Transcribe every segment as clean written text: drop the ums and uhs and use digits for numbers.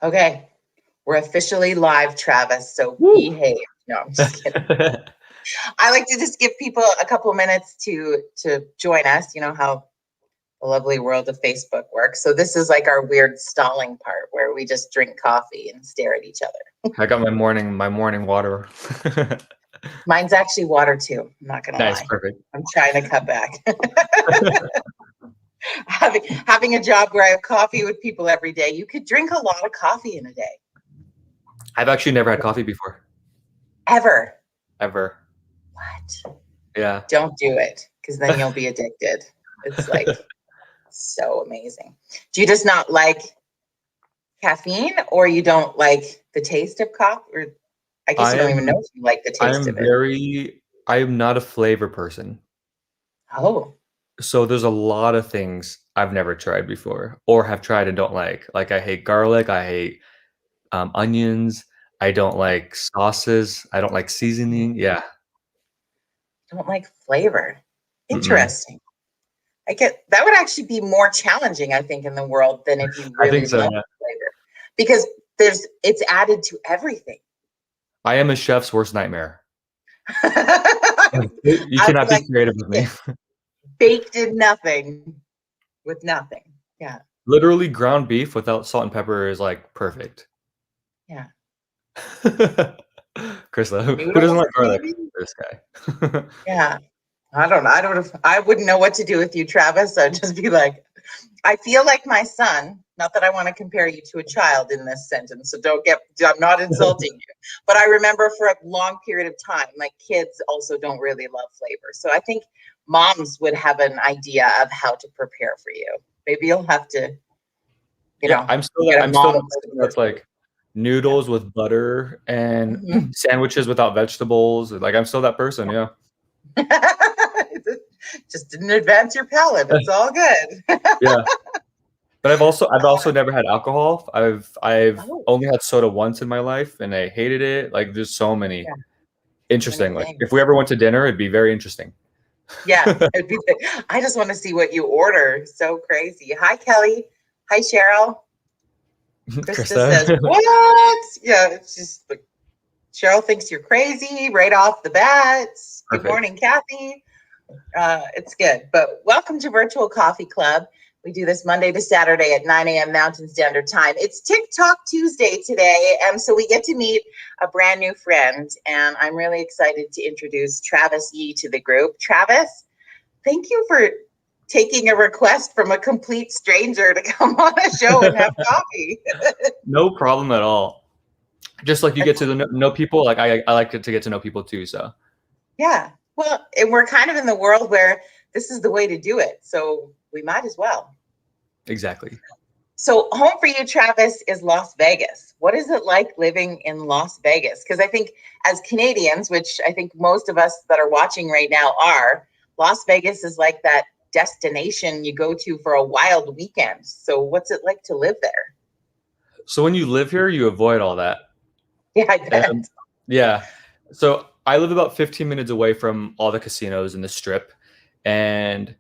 Okay, we're officially live, Travis, so Woo. behave. No, I'm just kidding. I like to just give people a couple of minutes to join us. You know how the lovely world of Facebook works. So this is like our weird stalling part where we just drink coffee and stare at each other. I got my morning water. Mine's actually water too. I'm not gonna Nice, lie. perfect. I'm trying to cut back. having a job where I have coffee with people every day, you could drink a lot of coffee in a day. I've actually never had coffee before. Ever. What? Yeah. Don't do it, because then you'll be addicted. It's like so amazing. Do you just not like caffeine, or you don't like the taste of coffee? Or I guess you don't even know if you like the taste of it. I am not a flavor person. Oh. So there's a lot of things I've never tried before or have tried and don't like. Like I hate garlic. I hate onions. I don't like sauces. I don't like seasoning. Yeah. Don't like flavor. Mm-mm. Interesting. That would actually be more challenging, I think, in the world than if you I really think so, love yeah. flavor, because it's added to everything. I am a chef's worst nightmare. You I cannot would be like creative with me. baked in nothing with nothing. Yeah. Literally ground beef without salt and pepper is like perfect. Yeah. Krista, who Noodles, doesn't like garlic? maybe? This guy. Yeah. I don't know. I wouldn't know what to do with you, Travis. I'd just be like, I feel like my son, not that I want to compare you to a child in this sentence, so I'm not insulting you. But I remember for a long period of time, like kids also don't really love flavor. So I think moms would have an idea of how to prepare for you. Maybe you'll have to, I'm still get a mom. that person that's like noodles with butter and Mhm. sandwiches without vegetables. Like I'm still that person, yeah. Just didn't advance your palate. It's all good. Yeah. But I've also never had alcohol. I've Oh, only had soda once in my life and I hated it. Like there's so many yeah, so many interesting. Like if we things. ever went to dinner, it'd be very interesting. Yeah, I just want to see what you order. So crazy. Hi, Kelly. Hi, Cheryl. Krista says, Krista. what? Yeah, it's just like Cheryl thinks you're crazy right off the bat. Good Perfect. morning, Kathy. It's good. But welcome to Virtual Coffee Club. We do this Monday to Saturday at 9 a.m. Mountain Standard Time. It's TikTok Tuesday today, and so we get to meet a brand new friend, and I'm really excited to introduce Travis Yee to the group. Travis, thank you for taking a request from a complete stranger to come on a show and have coffee. No problem at all. Just like you get to know people, like I like to get to know people too. So Yeah, well, and we're kind of in the world where this is the way to do it, so we might as well. exactly. So home for you, Travis, is Las Vegas. What is it like living in Las Vegas? Because I think as Canadians, which I think most of us that are watching right now are, Las Vegas is like that destination you go to for a wild weekend. So what's it like to live there? So when you live here, you avoid all that. Yeah, I bet. Yeah. So I live about 15 minutes away from all the casinos in the strip. And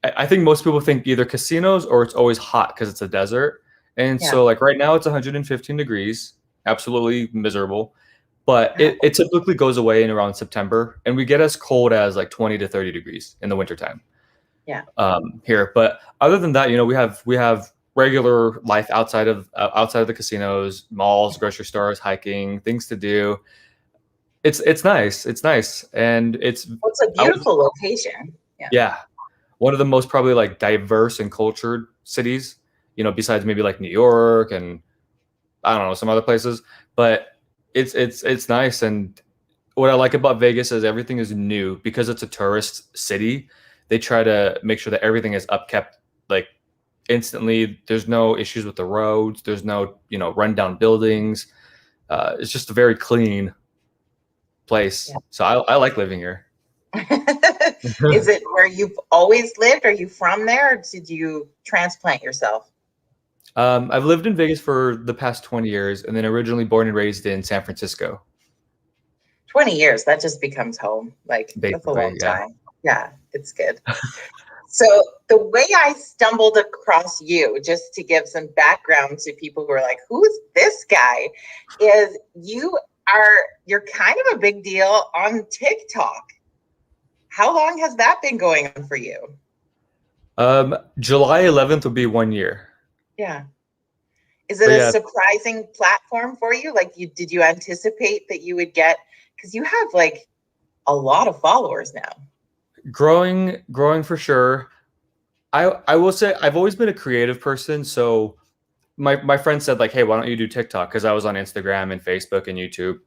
I think most people think either casinos or it's always hot because it's a desert. And Yeah. so like right now it's 115 degrees, absolutely miserable. But it typically goes away in around September. And we get as cold as like 20 to 30 degrees in the wintertime. Yeah. Here. But other than that, we have regular life outside of the casinos, malls, grocery stores, hiking, things to do. It's nice. It's nice, and it's Well, it's a beautiful location. Yeah. yeah, one of the most probably like diverse and cultured cities. Besides maybe like New York and I don't know some other places, but it's nice. And what I like about Vegas is everything is new because it's a tourist city. They try to make sure that everything is upkept like instantly. There's no issues with the roads. There's no rundown buildings. It's just a very clean place. Yeah. So I like living here. Is it where you've always lived? Are you from there, or did you transplant yourself? I've lived in Vegas for the past 20 years, and then originally born and raised in San Francisco. 20 years, that just becomes home. Like, that's a Basically, long yeah. time. Yeah, it's good. So the way I stumbled across you, just to give some background to people who are like, who's this guy? Is you're kind of a big deal on TikTok. How long has that been going on for you? July 11th will be 1 year. Yeah. Is it But a yeah, surprising platform for you? Like did you anticipate that you would get, because you have like a lot of followers now. growing for sure. I will say I've always been a creative person, so my friend said like, "Hey, why don't you do TikTok?" Because I was on Instagram and Facebook and YouTube,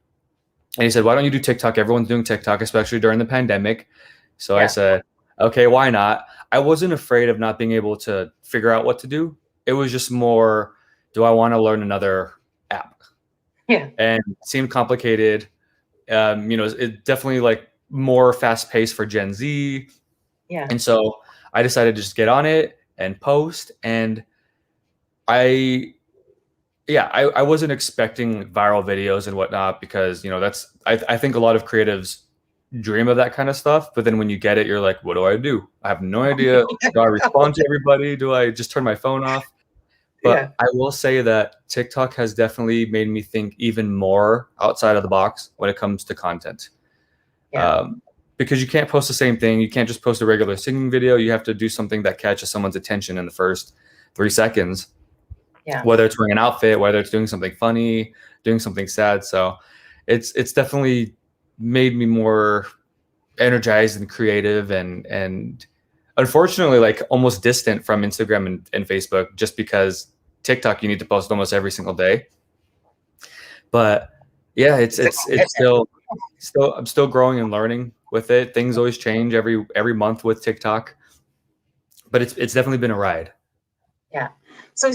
and he said, "Why don't you do TikTok? Everyone's doing TikTok, especially during the pandemic." So I Yeah. said, "Okay, why not?" I wasn't afraid of not being able to figure out what to do. It was just more, do I want to learn another app? Yeah. And it seemed complicated. It definitely like more fast paced for Gen Z, Yeah. and so I decided to just get on it and post. And I yeah, I wasn't expecting viral videos and whatnot because I think a lot of creatives dream of that kind of stuff, but then when you get it, you're like, what do I do? I have no idea. Do I respond to everybody? Do I just turn my phone off? Yeah. But I will say that TikTok has definitely made me think even more outside of the box when it comes to content. Yeah. Um, because you can't post the same thing. You can't just post a regular singing video. You have to do something that catches someone's attention in the first 3 seconds, Yeah. whether it's wearing an outfit, whether it's doing something funny, doing something sad. So it's definitely made me more energized and creative, and unfortunately like almost distant from Instagram and Facebook, just because TikTok you need to post almost every single day. But yeah, it's It's a it's it's commitment. still I'm still growing and learning with it. Things always change every month with TikTok, but it's definitely been a ride. Yeah. So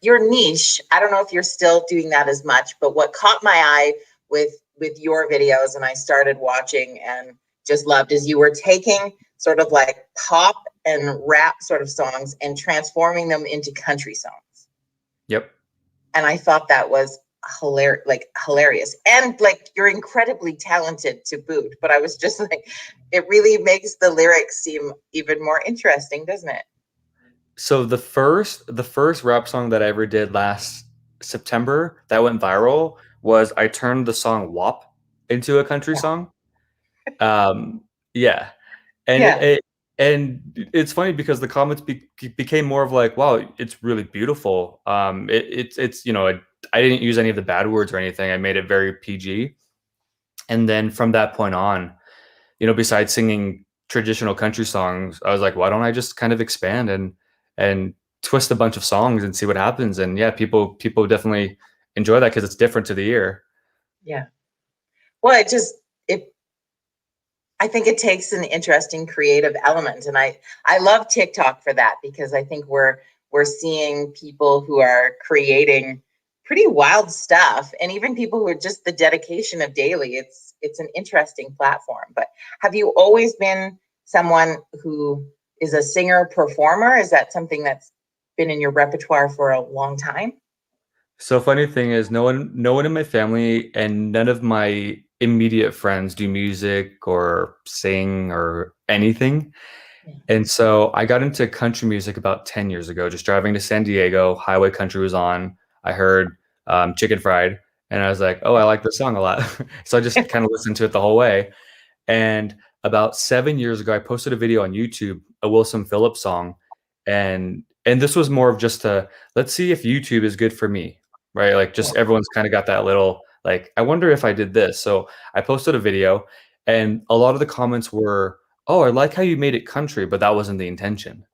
your niche, I don't know if you're still doing that as much, but what caught my eye with your videos and I started watching and just loved is you were taking sort of like pop and rap sort of songs and transforming them into country songs. Yep. And I thought that was hilarious. And like you're incredibly talented to boot, but I was just like, it really makes the lyrics seem even more interesting, doesn't it? So the first rap song that I ever did last September that went viral was I turned the song WAP into a country Yeah. song. Um, yeah, and Yeah. it's funny because the comments became more of like, "Wow, it's really beautiful." It's I didn't use any of the bad words or anything. I made it very PG, and then from that point on, besides singing traditional country songs, I was like, why don't I just kind of expand and twist a bunch of songs and see what happens? And yeah, people definitely enjoy that because it's different to the ear. Yeah. Well, it I think it takes an interesting creative element, and I love TikTok for that because I think we're seeing people who are creating pretty wild stuff, and even people who are just the dedication of daily. It's an interesting platform. But have you always been someone who is a singer performer? Is that something that's been in your repertoire for a long time? So funny thing is, no one in my family and none of my immediate friends do music or sing or anything. Yeah. And so I got into country music about 10 years ago, just driving to San Diego. Highway Country was on. I heard Chicken Fried, and I was like, oh, I like this song a lot. So I just kind of listened to it the whole way. And about 7 years ago, I posted a video on YouTube, a Wilson Phillips song, and this was more of just a let's see if YouTube is good for me, right? Like Yeah. just everyone's kind of got that little like, I wonder if I did this. So I posted a video, and a lot of the comments were, "Oh, I like how you made it country, but that wasn't the intention."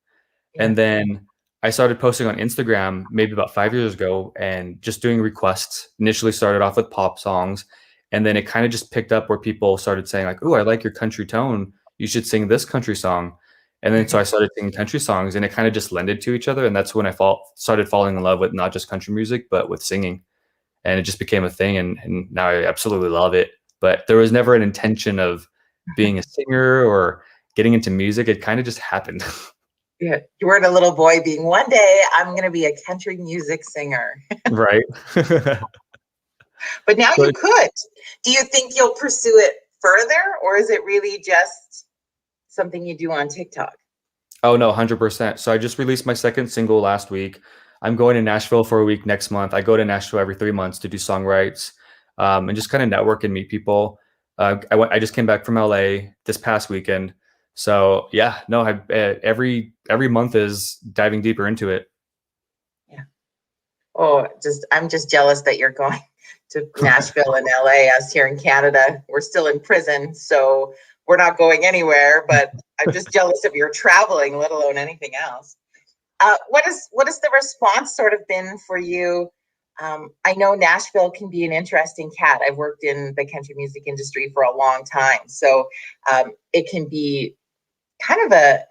Yeah. And then I started posting on Instagram maybe about 5 years ago and just doing requests. Initially started off with pop songs, and then it kind of just picked up where people started saying like, "Oh, I like your country tone. You should sing this country song." And then so I started singing country songs, and it kind of just lended to each other. And that's when started falling in love with not just country music, but with singing. And it just became a thing. And now I absolutely love it. But there was never an intention of being a singer or getting into music. It kind of just happened. Yeah. You weren't a little boy being, one day I'm going to be a country music singer. Right. But now you But could. Do you think you'll pursue it further, or is it really just something you do on TikTok? Oh no, 100%. So I just released my second single last week. I'm going to Nashville for a week next month. I go to Nashville every 3 months to do songwrites, and just kind of network and meet people. I just came back from LA this past weekend. So yeah, no, every month is diving deeper into it. Yeah. Oh, I'm just jealous that you're going to Nashville and LA. Us here in Canada, we're still in prison, so we're not going anywhere. But I'm just jealous of your traveling, let alone anything else. What has the response sort of been for you? I know Nashville can be an interesting cat. I've worked in the country music industry for a long time, so it can be kind of a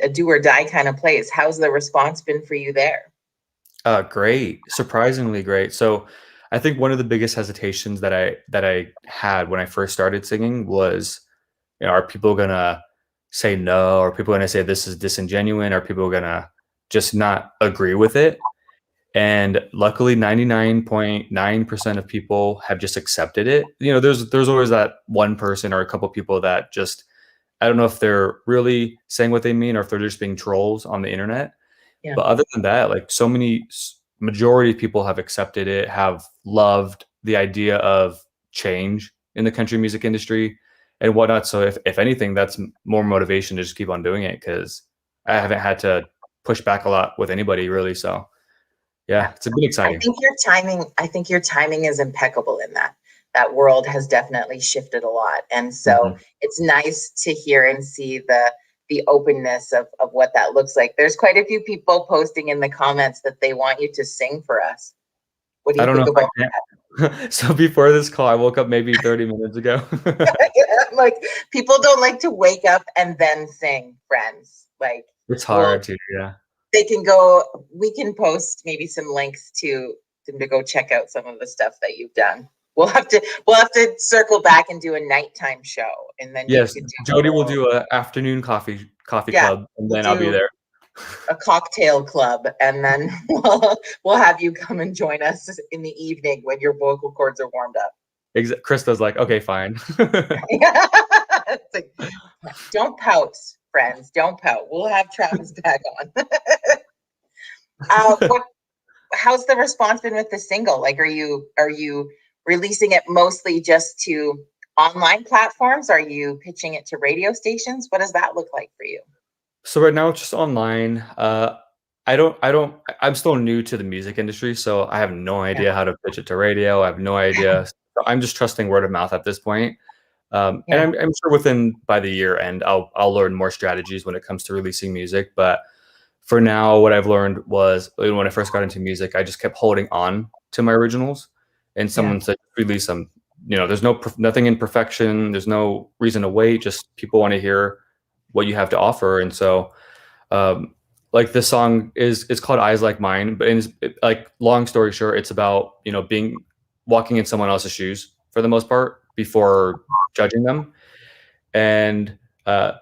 do or die kind of place. How's the response been for you there? Great, surprisingly great. So, I think one of the biggest hesitations that I had when I first started singing was, are people gonna say no? Are people gonna say this is disingenuous? Are people gonna just not agree with it? And luckily, 99.9% of people have just accepted it. There's always that one person or a couple people that just, I don't know if they're really saying what they mean or if they're just being trolls on the internet. Yeah. But other than that, like so many majority of people have accepted it, have loved the idea of change in the country music industry and whatnot. So if anything, that's more motivation to just keep on doing it because I haven't had to push back a lot with anybody really. So Yeah. yeah, it's been exciting. I think your timing is impeccable in that. That world has definitely shifted a lot. And so Mhm. it's nice to hear and see the openness of what that looks like. There's quite a few people posting in the comments that they want you to sing for us. What do I you don't know think if I about can. So before this call, I woke up maybe 30 minutes ago. that? Like, people don't like to wake up and then sing, friends. Like, It's well, hard to, yeah. they can go, we can post maybe some links to them to go check out some of the stuff that you've done. We'll have to circle back and do a nighttime show, and then you Yes, could do a Jody will little, do a afternoon coffee yeah, club, and we'll then I'll be do there. a cocktail club, and then we'll have you come and join us in the evening when your vocal cords are warmed up. Krista's like, okay, fine. It's like, don't pout, friends, don't pout. We'll have Travis back on. What how's the response been with the single? Like, are you releasing it mostly just to online platforms? Are you pitching it to radio stations? What does that look like for you? So right now it's just online. I'm still new to the music industry, so I have no Yeah, idea how to pitch it to radio. I have no idea. So I'm just trusting word of mouth at this point. And yeah, I'm sure within by the year end, I'll learn more strategies when it comes to releasing music. But for now, what I've learned was when I first got into music, I just kept holding on to my originals, and yeah, someone said release them. There's nothing in perfection. There's no reason to wait. Just people want to hear what you have to offer, and so um, like this song is it's called Eyes Like Mine, but like long story short, it's about being walking in someone else's shoes for the most part before judging them. And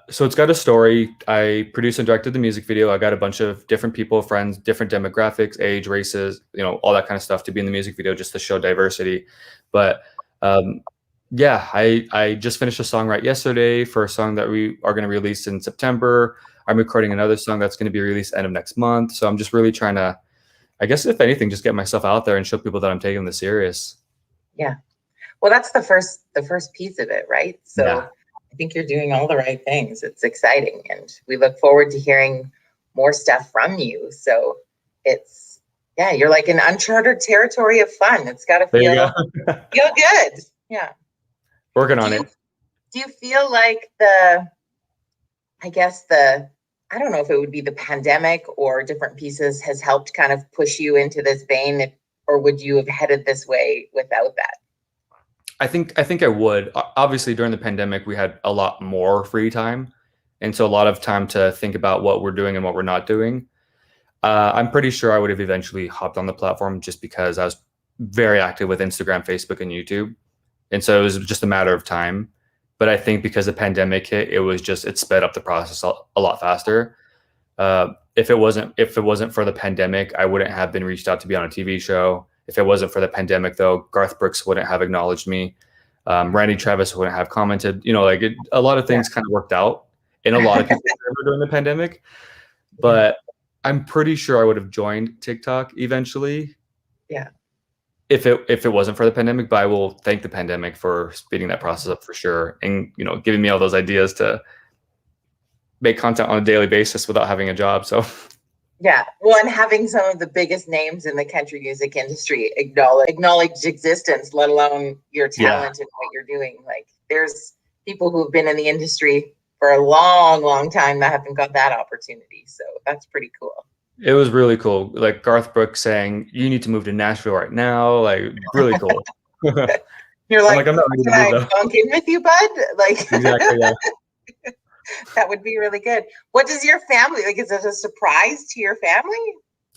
so it's got a story. I produced and directed the music video. I got a bunch of different people, friends, different demographics, age, races, all that kind of stuff to be in the music video just to show diversity. But um, yeah, I just finished a song right yesterday for a song that we are going to release in September. I'm recording another song that's going to be released end of next month. So I'm just really trying to, I guess, if anything, just get myself out there and show people that I'm taking this serious. yeah. Well, that's the first piece of it, right? Yeah. So I think you're doing all the right things. It's exciting, and we look forward to hearing more stuff from you. So it's yeah, you're like in uncharted territory of fun. It's got to There you go. feel good. Yeah. Working Do on you it. do you feel like I guess I don't know if it would be the pandemic or different pieces has helped kind of push you into this vein, or would you have headed this way without that? I think I would. Obviously, during the pandemic, we had a lot more free time, and so a lot of time to think about what we're doing and what we're not doing. I'm pretty sure I would have eventually hopped on the platform just because I was very active with Instagram, Facebook, and YouTube, and so it was just a matter of time. But I think because the pandemic hit, it sped up the process a lot faster. If it wasn't for the pandemic, I wouldn't have been reached out to be on a TV show. If it wasn't for the pandemic, though, Garth Brooks wouldn't have acknowledged me. Randy Travis wouldn't have commented. A lot of Yeah. things kind of worked out, in a lot of people's favor during the pandemic. But I'm pretty sure I would have joined TikTok eventually. Yeah. If it wasn't for the pandemic, but I will thank the pandemic for speeding that process up for sure, and giving me all those ideas to make content on a daily basis without having a job. So yeah, well, and having some of the biggest names in the country music industry acknowledge existence, let alone your talent and what you're doing. Like, there's people who have been in the industry for a long, long time that haven't got that opportunity. So that's pretty cool. It was really cool. Like Garth Brooks saying, "You need to move to Nashville right now." Like, really cool. You're like, I'm not ready to can I move though. bunk in with you, bud? Like, Exactly. Yeah. that would be really good. What does your family like? Is it a surprise to your family?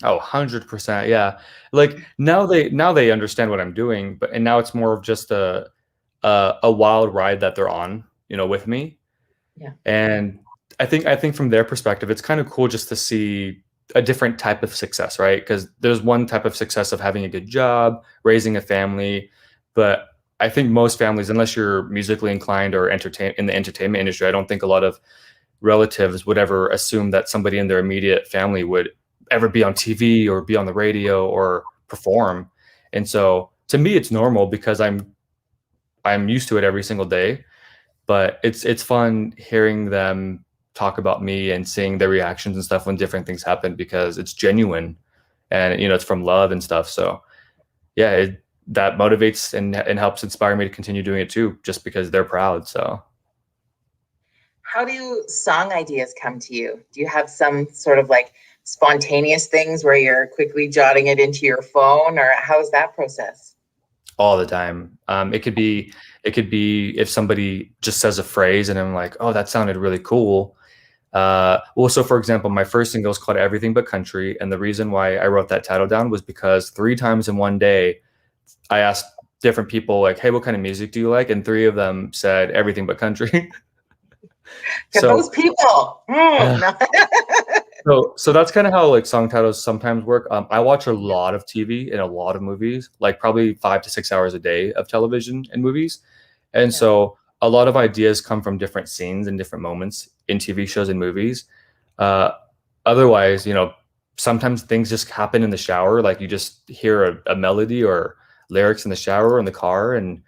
Oh, 100%. Yeah. Like now they understand what I'm doing, and now it's more of just a wild ride that they're on, with me. Yeah. And I think from their perspective, it's kind of cool just to see a different type of success, right? Because there's one type of success of having a good job, raising a family, but I think most families, unless you're musically inclined or in the entertainment industry, I don't think a lot of relatives would ever assume that somebody in their immediate family would ever be on TV or be on the radio or perform. And so to me, it's normal because I'm used to it every single day. But it's fun hearing them talk about me and seeing their reactions and stuff when different things happen, because it's genuine and it's from love and stuff. So yeah, that motivates and helps inspire me to continue doing it too, just because they're proud. So how do song ideas come to you? Do you have some sort of like spontaneous things where you're quickly jotting it into your phone, or how's that process? all the time. It could be if somebody just says a phrase and I'm like, oh, that sounded really cool. Well, so for example, my first single is called Everything But Country. And the reason why I wrote that title down was because 3 times in one day, I asked different people like, hey, what kind of music do you like? And 3 of them said everything but country. Those So people. No. so that's kind of how like song titles sometimes work. I watch a lot of TV and a lot of movies, like probably 5 to 6 hours a day of television and movies. And Yeah. so a lot of ideas come from different scenes and different moments in TV shows and movies. Uh, Otherwise, sometimes things just happen in the shower. Like you just hear a melody or lyrics in the shower or in the car. And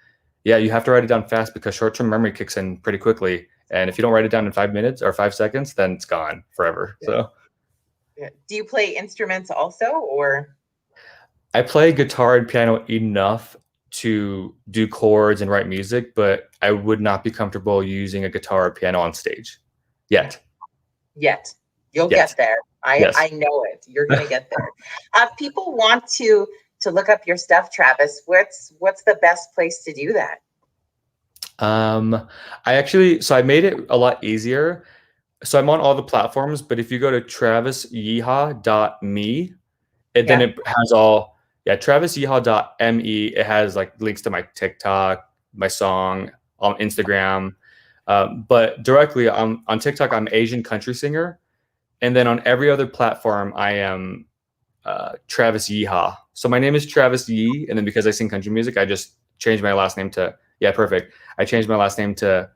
yeah, you have to write it down fast because short-term memory kicks in pretty quickly. And if you don't write it down in 5 minutes or 5 seconds, then it's gone forever. Yeah. So Yeah. Do you play instruments also, or? I play guitar and piano enough to do chords and write music, but I would not be comfortable using a guitar or piano on stage yet. Yet. You'll Yet. get there. Yes. I know it. You're gonna get there. If people want to look up your stuff, Travis, what's the best place to do that? I made it a lot easier. So I'm on all the platforms, but if you go to travisyeehaw.me, then it has all, travisyeehaw.me. It has like links to my TikTok, my song on Instagram. But directly on TikTok, I'm Asian country singer. And then on every other platform, I am Travis Yeehaw. So my name is Travis Yee. And then because I sing country music, I just changed my last name to, perfect. I changed my last name to,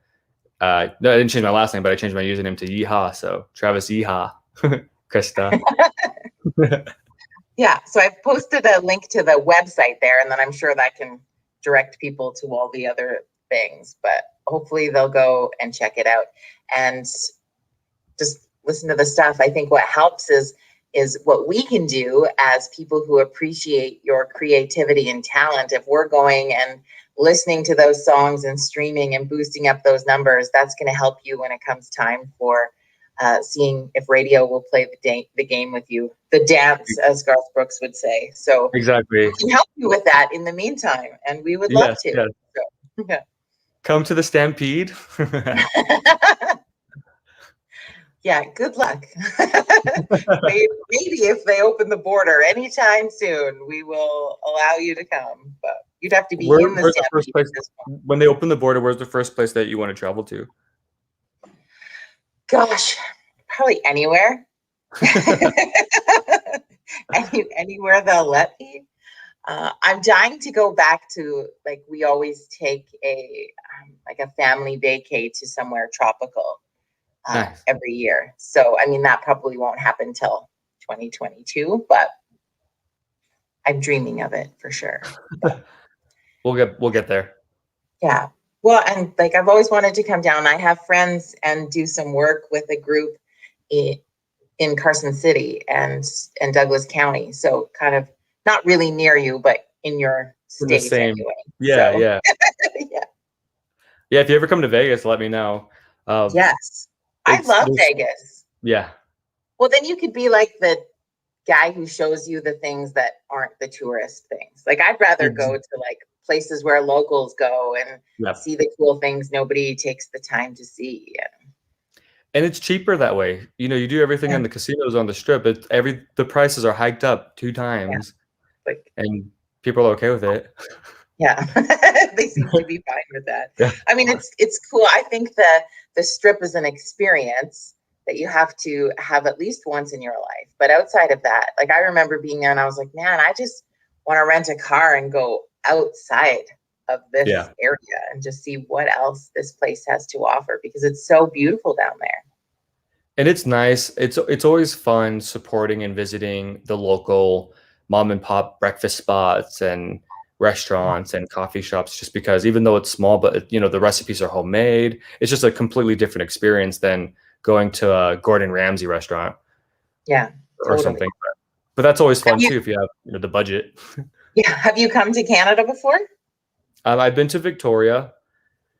no, I didn't change my last name, but I changed my username to Yeehaw. So Travis Yeehaw. Krista. Yeah, so I've posted a link to the website there, and then I'm sure that can direct people to all the other things, but hopefully they'll go and check it out and just listen to the stuff. I think what helps is what we can do as people who appreciate your creativity and talent. If we're going and listening to those songs and streaming and boosting up those numbers, that's going to help you when it comes time for seeing if radio will play the game with you, the dance, as Garth Brooks would say. So exactly, we can help you with that in the meantime, and we would love to. Yes. So, yeah. Come to the Stampede. Yeah, good luck. Maybe if they open the border anytime soon, we will allow you to come, but you'd have to be in Where's the first Stampede. place when they open the border? Where's the first place that you want to travel to? Gosh, probably anywhere. Anywhere they'll let me. I'm dying to go back to, like, we always take a family vacay to somewhere tropical. Nice. every year. So, I mean, that probably won't happen till 2022, but I'm dreaming of it for sure. We'll get there. Yeah. Well, and like I've always wanted to come down. I have friends and do some work with a group in Carson City and Douglas County. So kind of not really near you, but in your In the state same. anyway. Yeah, So yeah. yeah. Yeah, if you ever come to Vegas, let me know. Yes. I It's love there's Vegas. yeah. Well, then you could be like the guy who shows you the things that aren't the tourist things. Like I'd rather Ex- go to like places where locals go and Yeah. see the cool things nobody takes the time to see. And it's cheaper that way. You know, you do everything Yeah. in the casinos on the strip. The prices are hiked up 2 Yeah. times Like and people are okay with it. yeah. They seem to be fine with that. Yeah. I mean, it's cool. I think the strip is an experience that you have to have at least once in your life. But outside of that, like I remember being there and I was like, man, I just want to rent a car and go outside of this Yeah. area and just see what else this place has to offer because it's so beautiful down there. And it's nice. It's always fun supporting and visiting the local mom and pop breakfast spots and restaurants and coffee shops just because even though it's small but you know the recipes are homemade, it's just a completely different experience than going to a Gordon Ramsay restaurant Yeah, or totally. something. But that's always Have fun you, too if you have the budget. yeah, have you come to Canada before? I've been to Victoria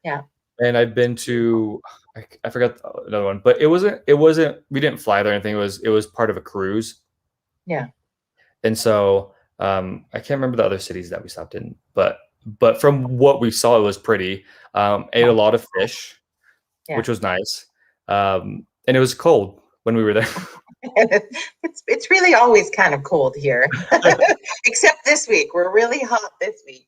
Yeah. and I've been to I forgot another one, but it wasn't we didn't fly there or anything. It was part of a cruise. Yeah. And so I can't remember the other cities that we stopped in, but from what we saw, it was pretty. Ate a lot of fish, Yeah. which was nice, and it was cold when we were there. It's really always kind of cold here, except this week. We're really hot this week.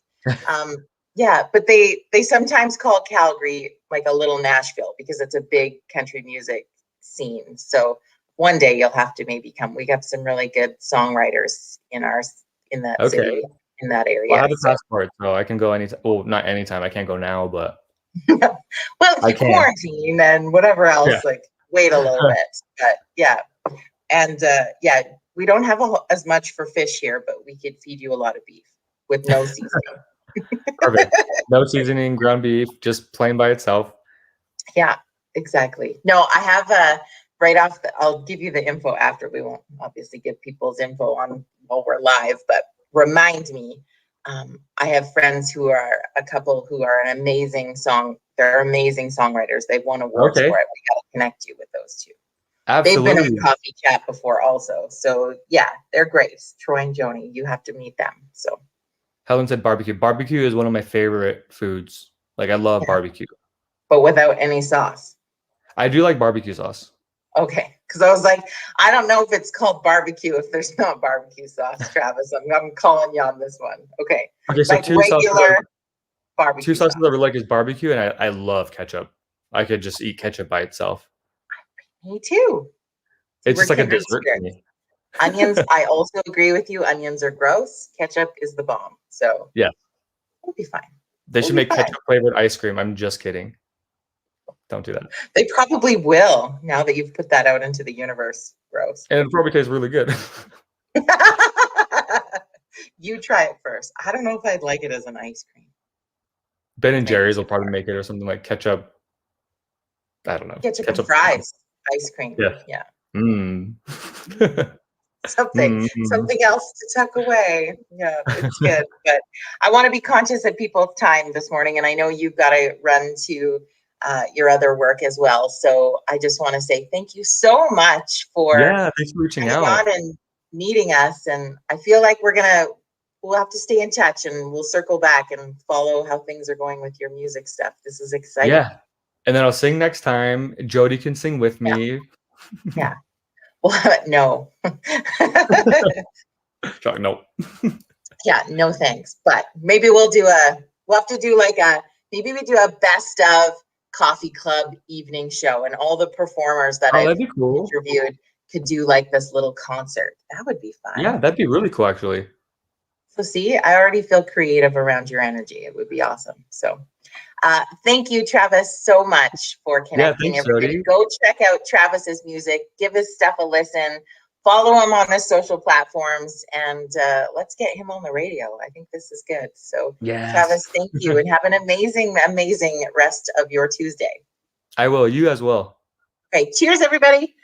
Yeah, but they sometimes call Calgary like a little Nashville because it's a big country music scene. So one day you'll have to maybe come. We got some really good songwriters in that Okay, city in that well, I area. have a So passport, so I can go anytime. Well, not anytime. I can't go now, but well, if I you can. quarantine and whatever Yeah. else, like wait a little bit. But yeah, and yeah, we don't have as much for fish here, but we could feed you a lot of beef with no seasoning. Perfect. No seasoning, ground beef, just plain by itself. Yeah, exactly. No, I have right off I'll give you the info after. We won't obviously give people's info on while we're live, but remind me. I have friends who are a couple who are an amazing they're amazing songwriters. They've won awards Okay, for it. We got to connect you with those two. They've been on absolutely. Coffee Chat before also. So yeah, they're great. Troy and Joni, you have to meet them. So Helen said barbecue. Barbecue is one of my favorite foods. Like I love yeah, barbecue. but without any sauce. I do like barbecue sauce. Okay, because I was like, I don't know if it's called barbecue if there's not barbecue sauce, Travis. I'm calling you on this one. Okay, Okay, so like regular two barbecue sauces sauce. I really like is barbecue, and I love ketchup. I could just eat ketchup by itself. Me too. See, It's we're just like a kindred dessert to spirits. me. Onions, I also agree with you. Onions are gross. Ketchup is the bomb. So Yeah, we'll be fine. they We'll should be make fine. ketchup flavored ice cream. I'm just kidding. Don't do that. They probably will now that you've put that out into the universe. Gross. And it probably tastes really good. You try it first. I don't know if I'd like it as an ice cream. Ben and Maybe Jerry's will probably make it or something like ketchup. I don't know. ketchup and Ketchup. fries ice cream. Yeah. Yeah. Mm. Something else to tuck away. Yeah, it's good. But I want to be conscious of people's time this morning, and I know you've got to run to your other work as well. So I just want to say thank you so much for Yeah, thanks for reaching coming out. on and meeting us. And I feel like we'll have to stay in touch, and we'll circle back and follow how things are going with your music stuff. This is exciting. Yeah. And then I'll sing next time. Jody can sing with Yeah. me. Yeah. Well, no. No. Yeah, no thanks. But maybe we'll have to do maybe we do a best of coffee club evening show and all the performers that Oh, I've that'd be cool. interviewed could do like this little concert. That would be fun. Yeah, that'd be really cool, actually. So see, I already feel creative around your energy. It would be awesome. So Thank you, Travis, so much for Yeah, connecting thanks, everybody. Jody. Go check out Travis's music, give his stuff a listen, follow him on his social platforms, and let's get him on the radio. I think this is good. So, Yes. Travis, thank you, and have an amazing, amazing rest of your Tuesday. I will. You as well. Okay, cheers, everybody.